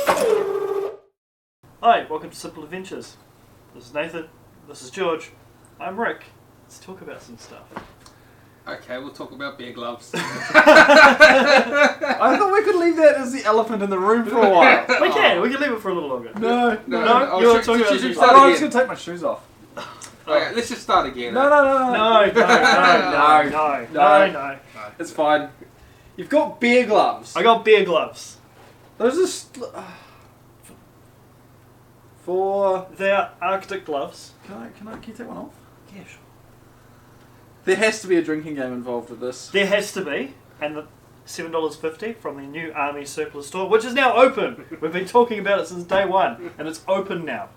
Hi, welcome to Simple Adventures. This is Nathan, this is George, I'm Rick. Let's talk about some stuff. Okay, we'll talk about bear gloves. I thought we could leave that as the elephant in the room for a while. We can leave it for a little longer. No. You want to talk about should some start I'm again. just going to take my shoes off. Okay, let's just start again. No. No. It's fine. You've got bear gloves. I got beer gloves. Those are... for... They're Arctic gloves. Can you take one off? Yeah, sure. There has to be a drinking game involved with this. There has to be, and the $7.50 from the new Army Surplus store, which is now open. We've been talking about it since day one, and it's open now.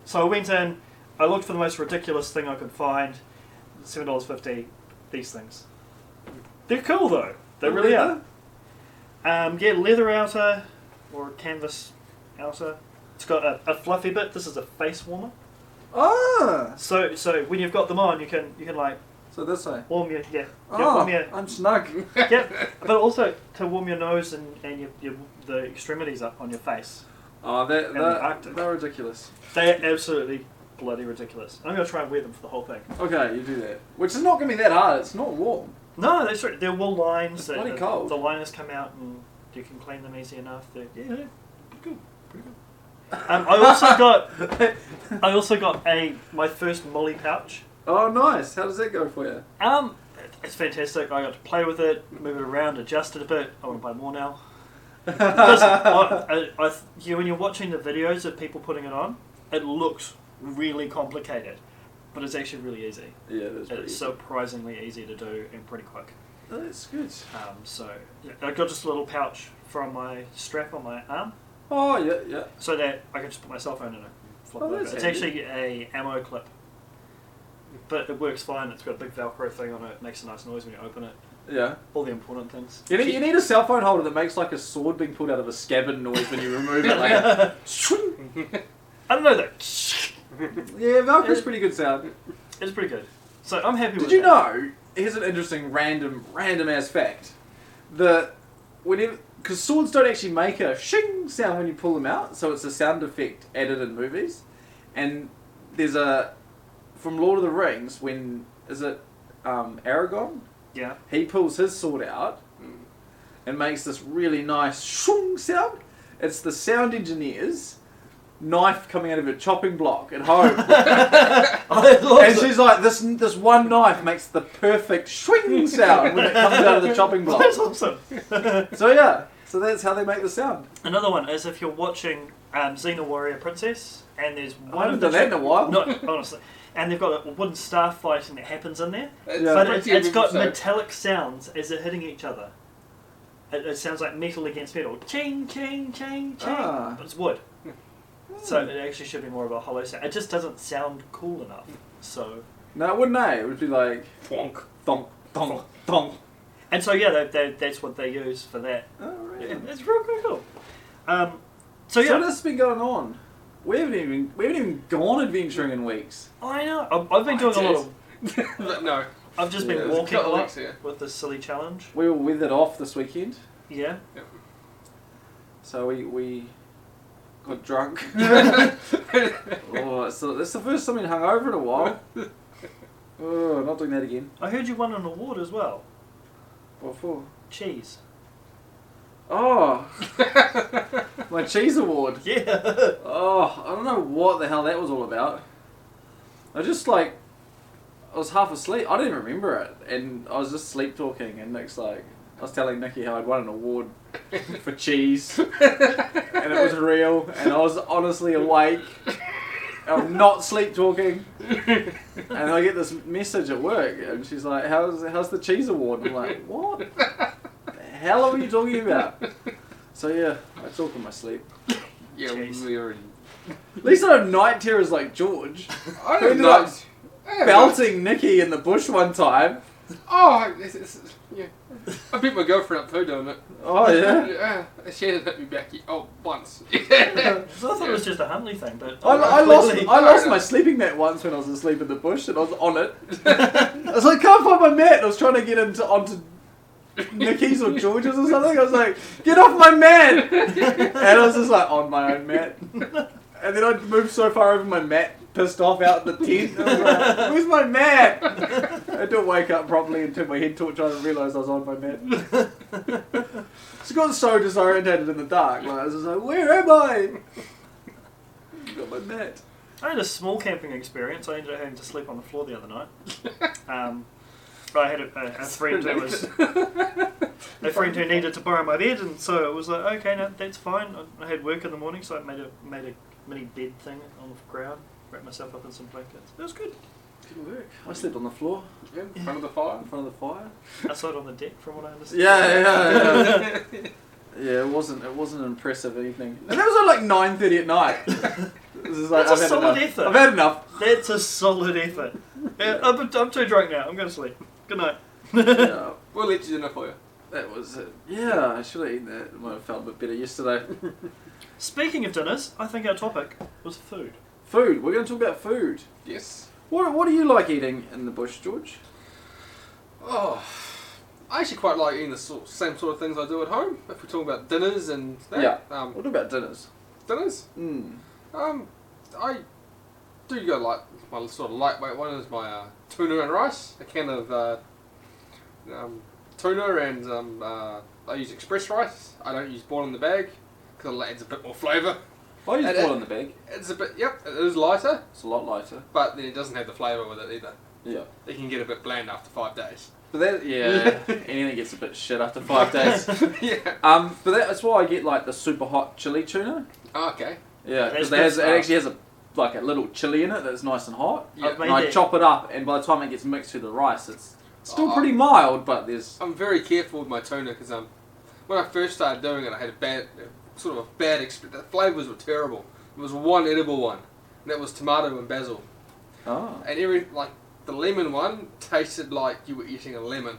So I went in, I looked for the most ridiculous thing I could find. $7.50. These things. They're cool though. They really are. Yeah, leather outer or canvas outer. It's got a fluffy bit. This is a face warmer. Ah! So when you've got them on, you can like So this way. warm your Oh, I'm snug. but also to warm your nose and the extremities up on your face. Oh, Arctic. they're ridiculous. They're absolutely bloody ridiculous. I'm going to try and wear them for the whole thing. Okay, you do that. Which is not going to be that hard. It's not warm. No, they're wool lines. It's bloody cold. The liners come out and you can clean them easy enough. They're pretty good. I also got my first Molly pouch. Oh, nice. How does that go for you? It's fantastic. I got to play with it, move it around, adjust it a bit. I want to buy more now. Because when you're watching the videos of people putting it on, it looks really complicated, but it's actually really easy. Yeah, it's surprisingly easy to do and pretty quick. Oh, that's good. So yeah, I got just a little pouch from my strap on my arm, Oh, yeah. so that I can just put my cell phone in it. Flip it over. that's It's handy. actually a ammo clip, but it works fine. It's got a big Velcro thing on it. It makes a nice noise when you open it. Yeah. All the important things. You need a cell phone holder that makes like a sword being pulled out of a scabbard noise when you remove it. Like, I don't know though. yeah, Velcro's pretty good sound. It's pretty good. So I'm happy with it. Did you know? Here's an interesting random ass fact. Because swords don't actually make a shing sound when you pull them out, so it's a sound effect added in movies. And there's from Lord of the Rings, when Aragorn? Yeah. He pulls his sword out and makes this really nice shung sound. It's the sound engineer's knife coming out of a chopping block at home. And she's like, this one knife makes the perfect swing sound when it comes out of the chopping block. That's awesome. So that's how they make the sound. Another one is if you're watching Xena Warrior Princess, and there's one I haven't of the done that in a while. No, honestly. And they've got a wooden star fighting that happens in there, Yeah. but it's got metallic sounds as they're hitting each other. It sounds like metal against metal. Ching, ching, ching, ching. Ah. But it's wood. So it actually should be more of a hollow sound. It just doesn't sound cool enough. So. No, it wouldn't. It would be like Thonk. thonk, thonk, thonk. And so yeah, that's what they use for that. Oh, right. Yeah, it's real cool. So So yeah, this has been going on. We haven't even gone adventuring in weeks. I know. I've been doing a lot of. No. I've just Yeah, been there's a walking a couple lot weeks, yeah. with this silly challenge. We were withered off this weekend, Yeah. so we got drunk. So that's the first time I've been hungover in a while. Oh, not doing that again. I heard you won an award as well. What for? Cheese. Oh, my cheese award. Yeah. Oh, I don't know what the hell that was all about. I was half asleep. I don't even remember it, and I was just sleep talking. And Nick's like, I was telling Nikki how I'd won an award for cheese, and it was real, and I was honestly awake. I'm not sleep talking, and I get this message at work, and she's like, "How's the cheese award?" I'm like, "What the hell are you talking about?" So yeah, I talk in my sleep. Yeah, Jeez. we already. At least I don't night terrors like George. I Who don't ended know. up belting Nikki in the bush one time. Oh, yeah. I beat my girlfriend up too doing it. Oh yeah. Yeah, she hasn't hit me back yet. Oh, once. So I thought it was just a Huntley thing, but I lost my sleeping mat once when I was asleep in the bush and I was on it. I was like, can't find my mat. And I was trying to get onto Nicky's or George's or something. I was like, get off my mat! And I was just like, on my own mat. And then I moved so far over my mat, pissed off out the tent. I was like, where's my mat? I didn't wake up properly and turn my head torch on and realise I was on my mat. Just got so disorientated in the dark. Like, I was just like, where am I? Got my mat. I had a small camping experience. I ended up having to sleep on the floor the other night. I had a friend who needed to borrow my bed, and so it was like, okay, no, that's fine. I had work in the morning, so I made a mini bed thing on the ground, wrapped myself up in some blankets. It was good. Good work. I slept on the floor. Yeah, in front of the fire. In front of the fire. Outside on the deck, from what I understand. Yeah. Yeah, it wasn't an impressive evening. And that was at like 9:30 at night. This is like, That's a I've had solid enough. effort. I've had enough. That's a solid effort. Yeah, I'm too drunk now. I'm going to sleep. Good night. Yeah, We'll let you dinner for you. that was it. Yeah, I should have eaten that. It might have felt a bit better yesterday. Speaking of dinners, I think our topic was food. Food. We're going to talk about food. Yes. What do you like eating in the bush, George? Oh, I actually quite like eating the same sort of things I do at home. If we're talking about dinners and that. Yeah. What about dinners? Dinners? Mm. I do go like my sort of lightweight one is my tuna and rice. A can of tuna and I use express rice. I don't use boil in the bag because it adds a bit more flavour. I use And boil in the bag. It's a bit, yep, it is lighter, It's a lot lighter. but then it doesn't have the flavour with it either. Yeah. It can get a bit bland after 5 days. But that, yeah, anything gets a bit shit after 5 days. Yeah. But that's why I get like the super hot chili tuna. Oh, okay. Yeah, That's because it good actually has a little chili in it that's nice and hot. Yeah. I've And I made it. chop it up, and by the time it gets mixed with the rice, it's still Oh. pretty mild, but there's... I'm very careful with my tuna because when I first started doing it, I had a bad experience. The flavours were terrible. There was one edible one, and that was tomato and basil. Oh. And the lemon one tasted like you were eating a lemon.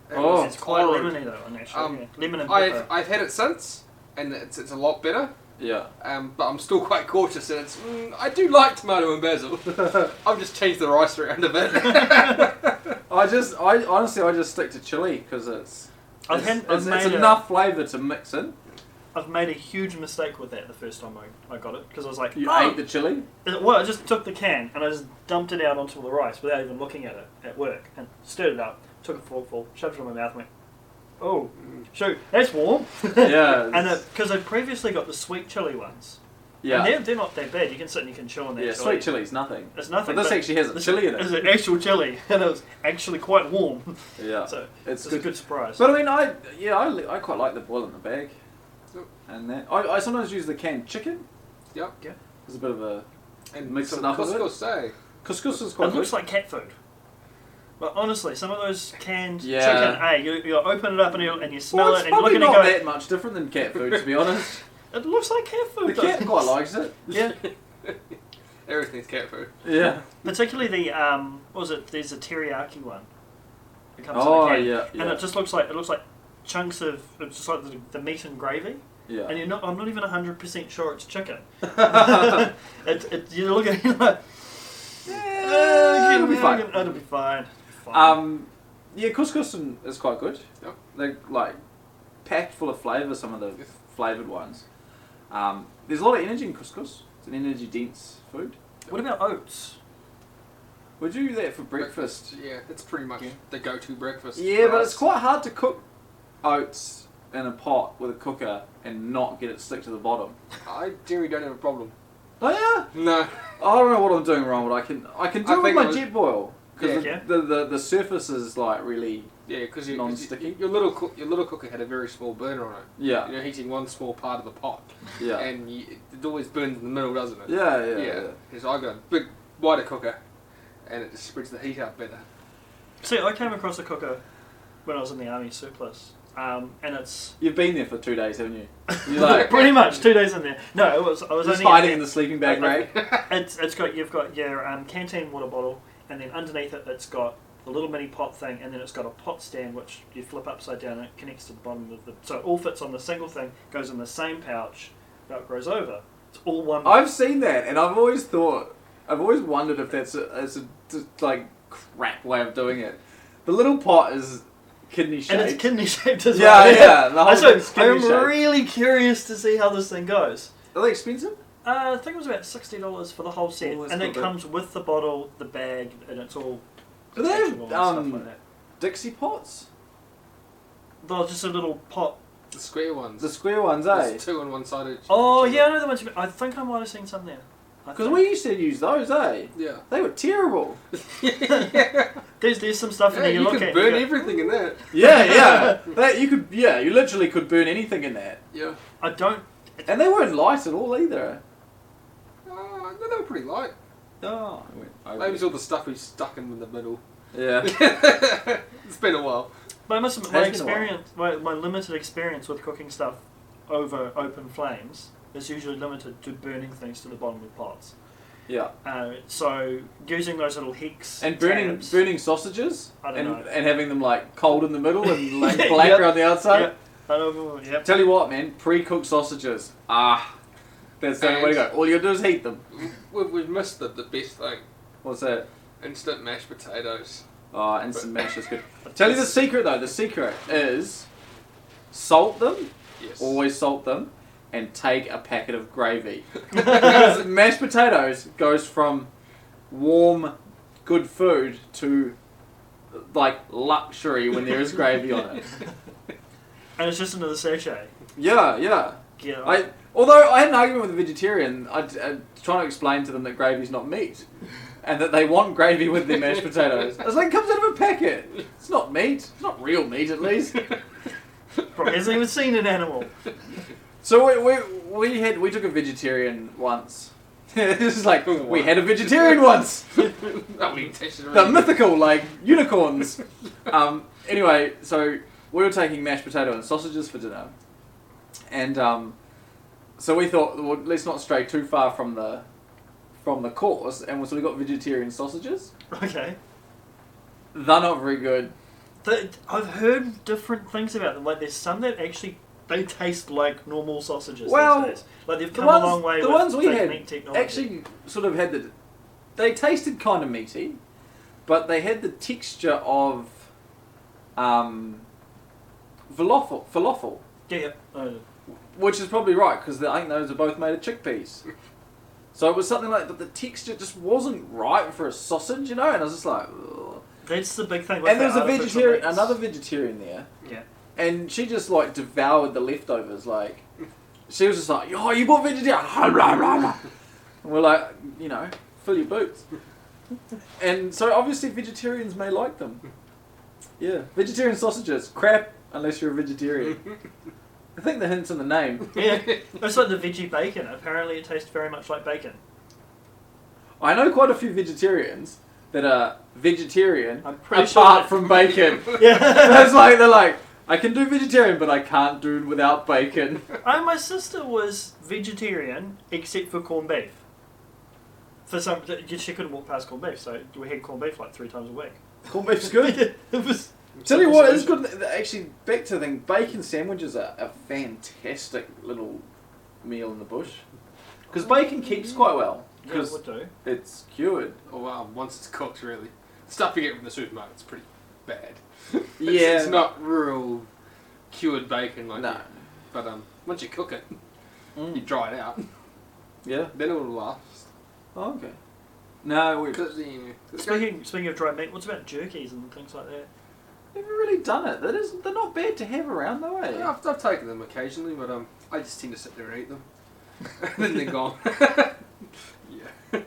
It Oh. was It's quite horrid. lemony though, and actually, yeah. Lemon and I've pepper. I've had it since, and it's a lot better. Yeah. But I'm still quite cautious, and I do like tomato and basil. I've just changed the rice around a bit. I honestly just stick to chili because it's I've enough flavour to mix in. I've made a huge mistake with that the first time I got it because I was like, You oh. ate the chili? Well, I just took the can and I just dumped it out onto the rice without even looking at it at work and stirred it up, took a forkful, shoved it in my mouth, and went, oh, shoot, that's warm. Yeah. And because I'd previously got the sweet chili ones. Yeah. And they're not that bad. You can sit and you can chew on that Yeah, chili. sweet chili's nothing. It's nothing. But this actually has a chili in it. It's an actual chili, and it was actually quite warm. Yeah. So It's it's a good surprise. But I mean, I quite like the boil in the bag. Yep. And that I sometimes use the canned chicken. Yep. Yeah. There's a bit of a And Mix some it up a bit. couscous, eh? couscous is quite It looks good. like cat food. But honestly, some of those canned Yeah. chicken, you open it up and you smell Well, it it's and you look probably at it and not go, that much different than cat food, to be honest. it looks like cat food. The though. cat quite likes it. Yeah. Everything's cat food. Yeah. Particularly the what was it? There's a teriyaki one. It comes Oh in a can, yeah. and it just looks like chunks of it's just like the meat and gravy. Yeah. And I'm not even 100% sure it's chicken. You look at it like, it'll be fine. It'll be fine. Yeah, couscous is quite good. Yep. They're like packed full of flavour. Some of the flavoured ones. There's a lot of energy in couscous. It's an energy dense food. What about oats? Would you do that for breakfast? Yeah, it's pretty much the go-to breakfast. Yeah, for but us. it's quite hard to cook oats in a pot with a cooker and not get it stick to the bottom. I generally don't have a problem. Oh yeah. No. I don't know what I'm doing wrong, but I can do I it with think my it was- jet boil because Yeah. the surface is like really Yeah, because Non-sticky? your little cooker had a very small burner on it. yeah You're heating one small part of the pot, yeah and it always burns in the middle, doesn't it? yeah. Because I got a big wider cooker, and it just spreads the heat out better. See, I came across a cooker when I was in the army surplus, and it's You've been there for 2 days, haven't you? You're like pretty much 2 days in there. No, I was just only hiding in the sleeping bag rack. You've got your canteen water bottle, and then underneath it, it's got a little mini pot thing, and then it's got a pot stand which you flip upside down and it connects to the bottom of the. So it all fits on the single thing, goes in the same pouch, velcros over. It's all one. I've seen that, and I've always wondered if it's a like crap way of doing it. The little pot is kidney shaped. And it's kidney shaped as Yeah, well. yeah, the whole thing's kidney I'm shaped. really curious to see how this thing goes. Are they expensive? I think it was about $60 for the whole set, Oh, that's and it not bad. comes with the bottle, the bag, and it's all Do they have, detachable and stuff like that. Dixie pots? They're just a little pot. The square ones. The square ones, eh? There's two on one side of each. Oh each yeah, I know the ones. I think I might have seen some there. Because we used to use those, eh? Yeah. They were terrible. There's some stuff in Yeah, there you look can at. burn you go, everything in that. Yeah. You literally could burn anything in that. Yeah. I don't. And they weren't light at all either. No, they were pretty light. Oh, Maybe it's all the stuff we stuck in the middle. Yeah. It's been a while. But I must admit, my Has been a while. experience, my limited experience with cooking stuff over open flames is usually limited to burning things to the bottom of pots. Yeah. So using those little heeks And burning tabs, sausages I don't know. and having them like cold in the middle and like Yeah, black yep, around the outside. Yep. Yep. Tell you what, man, pre-cooked sausages. That's the only way to go. All you gotta do is heat them. We've missed the best thing. What's that? Instant mashed potatoes. Oh, instant mash is good. Tell you the secret though. The secret is salt them. Yes. Always salt them, and take a packet of gravy. Because mashed potatoes goes from warm, good food to like luxury when there is gravy on it. And it's just another sachet. Yeah. Yeah. Although I had an argument with a vegetarian, I trying to explain to them that gravy's not meat, and that they want gravy with their mashed potatoes. I was like, it comes out of a packet. It's not meat. It's not real meat, at least. Probably hasn't even seen an animal. So we took a vegetarian once. This is like we had a vegetarian once. Oh, we tasted it The already. mythical, like unicorns. Anyway, so we were taking mashed potato and sausages for dinner, and so we thought, well, let's not stray too far from the course, and so we got vegetarian sausages. Okay. They're not very good. I've heard different things about them. Like there's some that actually they taste like normal sausages. Well, these days. Like they've The come a long ones, way. the with ones we fake had meat technology. actually sort of had they tasted kind of meaty, but they had the texture of falafel, Yeah. which is probably right because I think those are both made of chickpeas. So it was something like that. The texture just wasn't right for a sausage, you know. And I was just like, ugh. That's the big thing. With And there was the artificial meats. another vegetarian there, Yeah. and she just like devoured the leftovers. Like she was just like, "Oh, you bought vegetarian?" And we're like, you know, fill your boots. And so obviously vegetarians may like them. Yeah, vegetarian sausages, crap unless you're a vegetarian. I think the hint's in the name. Yeah. It's like the veggie bacon. Apparently, it tastes very much like bacon. I know quite a few vegetarians that are vegetarian I'm pretty apart sure from bacon. Yeah. They're like, I can do vegetarian, but I can't do it without bacon. My sister was vegetarian except for corned beef. For some, she couldn't walk past corned beef, so we had corned beef like 3 times a week. Corned beef's good. It was. Tell you what, it's good. Actually, back to the thing, bacon sandwiches are a fantastic little meal in the bush. Because bacon keeps quite well. Yeah, it Because would do. it's cured. Or once it's cooked, really. Stuff you get from the supermarket is pretty bad. Yeah. It's not real cured bacon like No. that. But once you cook it, you Mm. dry it out, Yeah. then it'll last. Oh, okay. No, we've Because, yeah, Speaking of dried meat, what's about jerkies and things like that? never really done it. They're not bad to have around though, eh? I've taken them occasionally, but I just tend to sit there and eat them. And then they're gone. Yeah.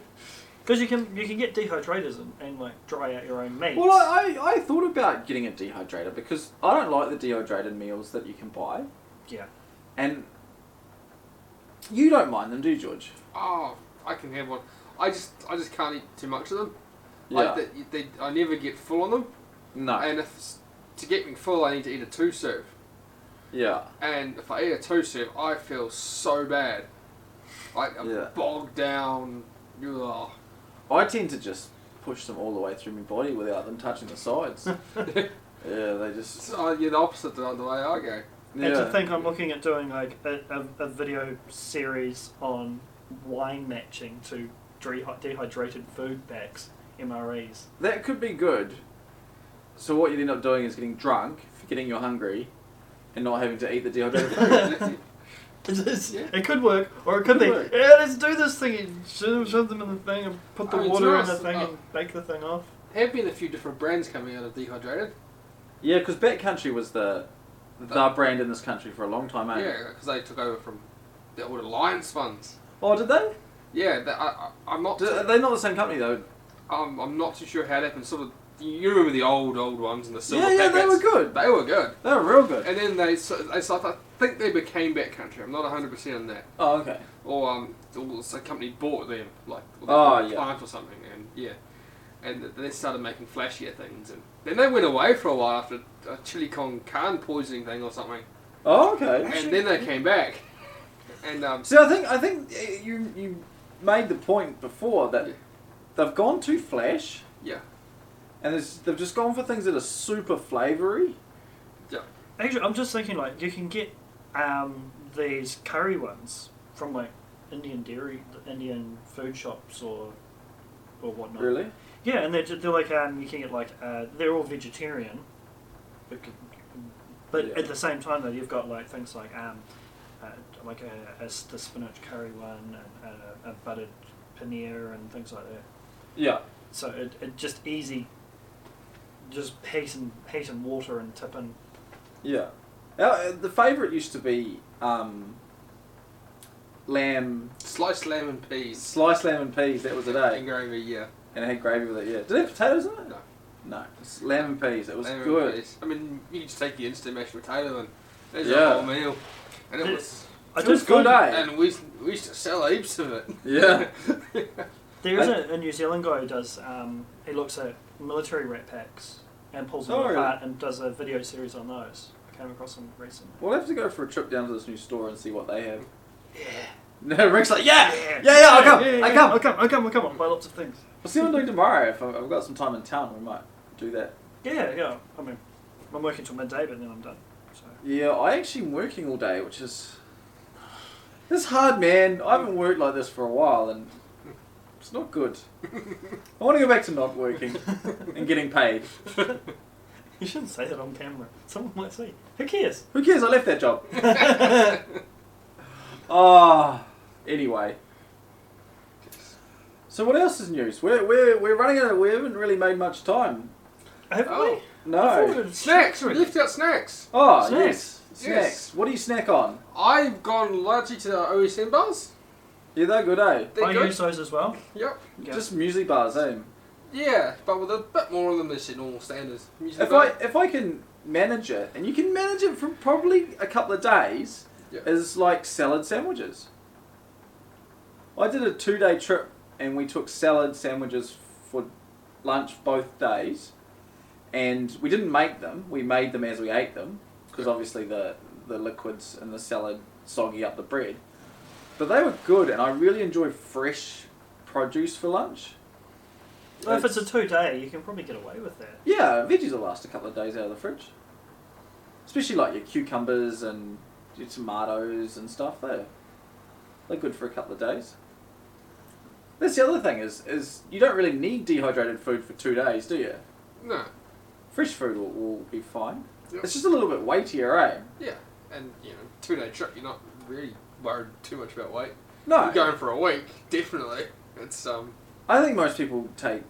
Because you can get dehydrators and like dry out your own meat. Well, I thought about getting a dehydrator because I don't like the dehydrated meals that you can buy. Yeah. And you don't mind them, do you, George? Oh, I can have one. I just can't eat too much of them. Yeah. Like, I never get full on them. No. And to get me full, I need to eat a 2-serve. Yeah. And if I eat a 2-serve, I feel so bad. Like I'm Yeah. bogged down. Ugh. I tend to just push them all the way through my body without them touching the sides. Yeah, they just... So you're the opposite to the way I go. Yeah. And to think I'm looking at doing like a video series on wine matching to dehydrated food packs, MREs. That could be good. So what you'd end up doing is getting drunk, forgetting you're hungry and not having to eat the dehydrated food. It could work, or it could be, work. yeah, let's do this thing. You shove them in the thing and put the I mean, water in it's the nice. thing and bake the thing off. Have been a few different brands coming out of Dehydrated. Yeah, because Backcountry was the brand in this country for a long time, eh? Yeah, because they took over from the old Alliance funds. Oh, did they? Yeah, I'm not. Are they not the same company though? I'm not too sure how that happened. Sort of, you remember the old ones and the silver Yeah, they packets? were good. They were good. They were real good. And then I think they became Backcountry. I'm not 100% on that. Oh, okay. Or a company bought them, like Oh, a yeah. plant or something, and and they started making flashier things, and then they went away for a while after a chili con carne poisoning thing or something, Oh, okay. and then they came back, and See, I think you made the point before that they've gone too flash. Yeah. And they've just gone for things that are super flavoury. Actually, I'm just thinking, like, you can get these curry ones from, like, Indian food shops or whatnot. Really? Yeah, and they're like, you can get, like, they're all vegetarian. But Yeah. at the same time, though, you've got, like, things like the spinach curry one and a buttered paneer and things like that. Yeah. So it just easy, just heat and water and tip in. Yeah. The favourite used to be lamb, sliced lamb and peas, sliced lamb and peas. That was it, eh? and gravy. Yeah. And it had gravy with it. Yeah. Did it have potatoes in it? No. No. It's lamb and peas. It was Lamb and good. peas. I mean, you could just take the instant mashed potato and there's Yeah. a whole meal, and it was. I It was just good, find- eh? And we used to sell heaps of it. Yeah. There is a New Zealand guy who does. He looks at military rat packs and pulls them Oh, really? apart and does a video series on those. I came across them recently. We'll have to go for a trip down to this new store and see what they have. Yeah. No, Rick's like, yeah, I'll come. I'll come. I'll buy lots of things. We'll see what I'm doing tomorrow. If I've got some time in town, we might do that. Yeah. I mean, I'm working till midday, but then I'm done. So. Yeah, I actually am working all day, which is... It's hard, man. I haven't worked like this for a while, and it's not good. I want to go back to not working and getting paid. You shouldn't say that on camera. Someone might see. Who cares? Who cares? I left that job. Anyway. So what else is news? We're running out of... We haven't really made much time. Haven't Oh. we? No. Snacks. We left out snacks. Oh, Snacks. yes. Snacks. What do you snack on? I've gone largely to the OSM bars. Yeah, they're good, eh? They're I good. use those as well. Yep. Yeah. Just music bars, eh? Yeah, but with a bit more of them than the normal standards. Music If bar. I can manage it, and you can manage it for probably a couple of days, Yeah. is like salad sandwiches. I did a 2-day trip, and we took salad sandwiches for lunch both days, and we didn't make them. We made them as we ate them, because obviously the liquids in the salad soggy up the bread. But they were good, and I really enjoy fresh produce for lunch. Well, if it's a 2-day, you can probably get away with that. Yeah, veggies will last a couple of days out of the fridge. Especially like your cucumbers and your tomatoes and stuff. They're good for a couple of days. That's the other thing is you don't really need dehydrated food for 2 days, do you? No. Fresh food will be fine. Yep. It's just a little bit weightier, eh? Yeah, and 2-day trip, you're not really worried too much about weight. No. You're going for a week, definitely. It's I think most people take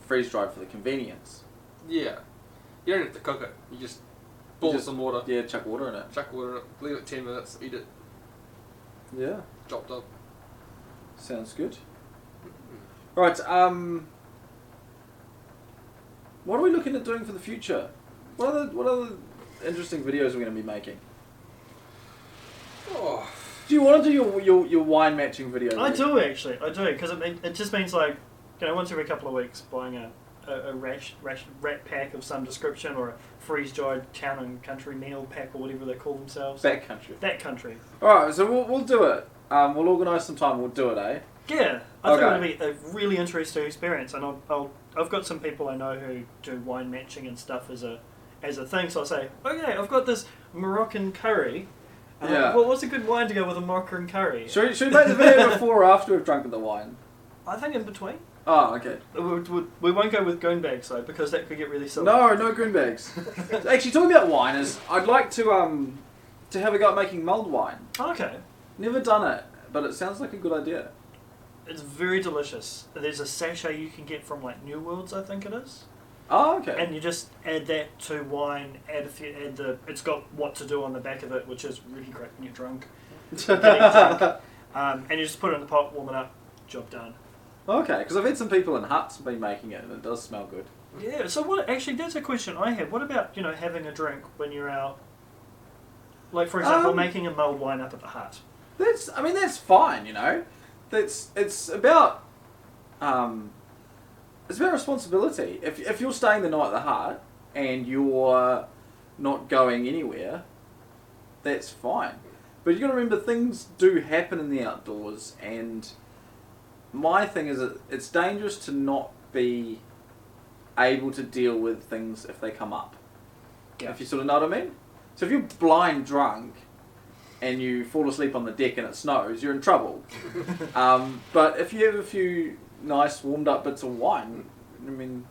freeze dried for the convenience. yeah. You don't have to cook it. You just boil some water, Yeah, chuck water in it. chuck water in it, leave it 10 minutes, eat it, Yeah, chopped up. sounds good. Right, what are we looking at doing for the future? What other interesting videos are we going to be making? Oh. Do you want to do your wine matching video? I Rick? do actually, because it just means like, once every couple of weeks buying a rat pack of some description or a freeze-dried town and country meal pack or whatever they call themselves. Backcountry. That country. Alright, so we'll do it. We'll organise some time, we'll do it, eh? Yeah, I think Okay. it'll be a really interesting experience, and I've got some people I know who do wine matching and stuff as a thing. So I'll say, okay, I've got this Moroccan curry. Yeah. Well, what's a good wine to go with a Moroccan curry? Should we make the video before or after we've drunk the wine? I think in between. Oh, okay. We won't go with goon bags though, because that could get really silly. No goon bags. Actually, talking about wine is, I'd like to have a go at making mulled wine. Okay. Never done it, but it sounds like a good idea. It's very delicious. There's a sachet you can get from like New Worlds, I think it is. Oh, okay. And you just add that to wine. It's got what to do on the back of it, which is really great when you're drunk. And you just put it in the pot, warm it up, job done. Okay, because I've had some people in huts been making it, and it does smell good. Yeah. So what? Actually, that's a question I had. What about having a drink when you're out? Like for example, making a mulled wine up at the hut. That's fine. It's about responsibility. If you're staying the night at the hut and you're not going anywhere, that's fine. But you got to remember, things do happen in the outdoors, and my thing is that it's dangerous to not be able to deal with things if they come up. Yeah. If you sort of know what I mean. So if you're blind drunk and you fall asleep on the deck and it snows, you're in trouble. But if you have a few nice warmed up bits of wine, I mean,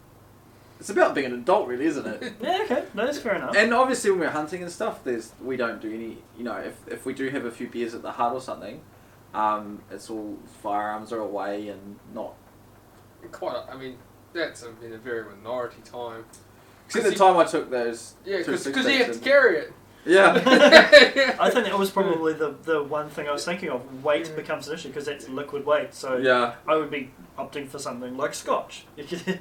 it's about being an adult, really, isn't it? Yeah, okay, no, that's fair enough. And obviously when we're hunting and stuff, we don't do any, if we do have a few beers at the hut or something, it's all firearms are away and not... That's in a very minority time. Except the time I took those... Yeah, because 2 you have to carry it. Yeah. I think that was probably the one thing I was thinking of. Weight becomes an issue because that's liquid weight. So Yeah. I would be opting for something like scotch. You could pay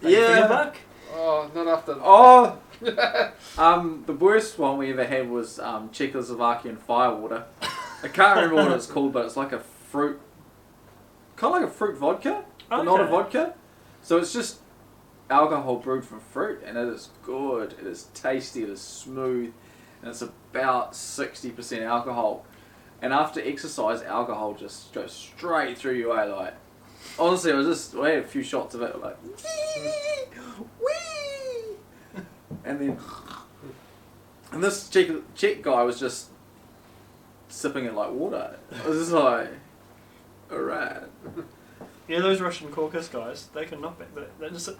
Yeah. for your buck. Oh, not after... Oh! The worst one we ever had was Czechoslovakian firewater. I can't remember what it's called, but it's like a fruit... Kind of like a fruit vodka, but not a Okay. vodka. So it's just alcohol brewed from fruit, and it is good. It is tasty, it is smooth, and it's about 60% alcohol. And after exercise, alcohol just goes straight through you, like... Honestly, I had a few shots of it, like... Wee! And this Czech guy was just sipping it like water. I was just like, alright. Yeah, those Russian Caucasus guys, they can knock back. They just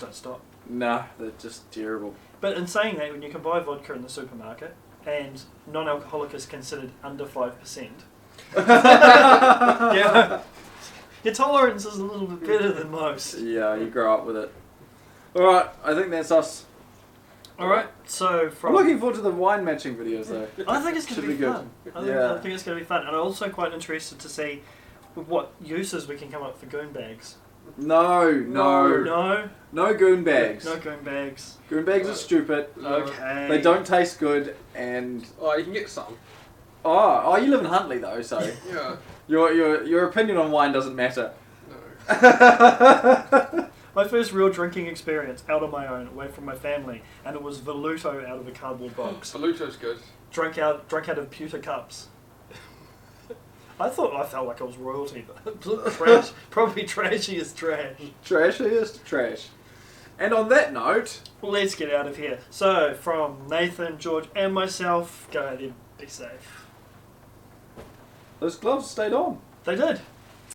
don't stop. Nah, they're just terrible. But in saying that, when you can buy vodka in the supermarket and non-alcoholic is considered under 5%, yeah, your tolerance is a little bit better than most. Yeah, you grow up with it. Alright, I think that's us. Alright, so I'm from... looking forward to the wine matching videos though. I think it's going to Should be be good. fun. Yeah. I think it's going to be fun. And I'm also quite interested to see what uses we can come up for goon bags. No. No goon bags. No goon bags. Goon bags are stupid. Okay. They don't taste good, and... Oh, you can get some. Oh, you live in Huntley though, so... Yeah. Your opinion on wine doesn't matter. No. My first real drinking experience out on my own, away from my family, and it was Voluto out of a cardboard box. Voluto's good. Drunk out of pewter cups. I felt like I was royalty, but trash, probably trashy as trash. Trashiest trash. And on that note... Well, let's get out of here. So, from Nathan, George, and myself, go out there, be safe. Those gloves stayed on. They did.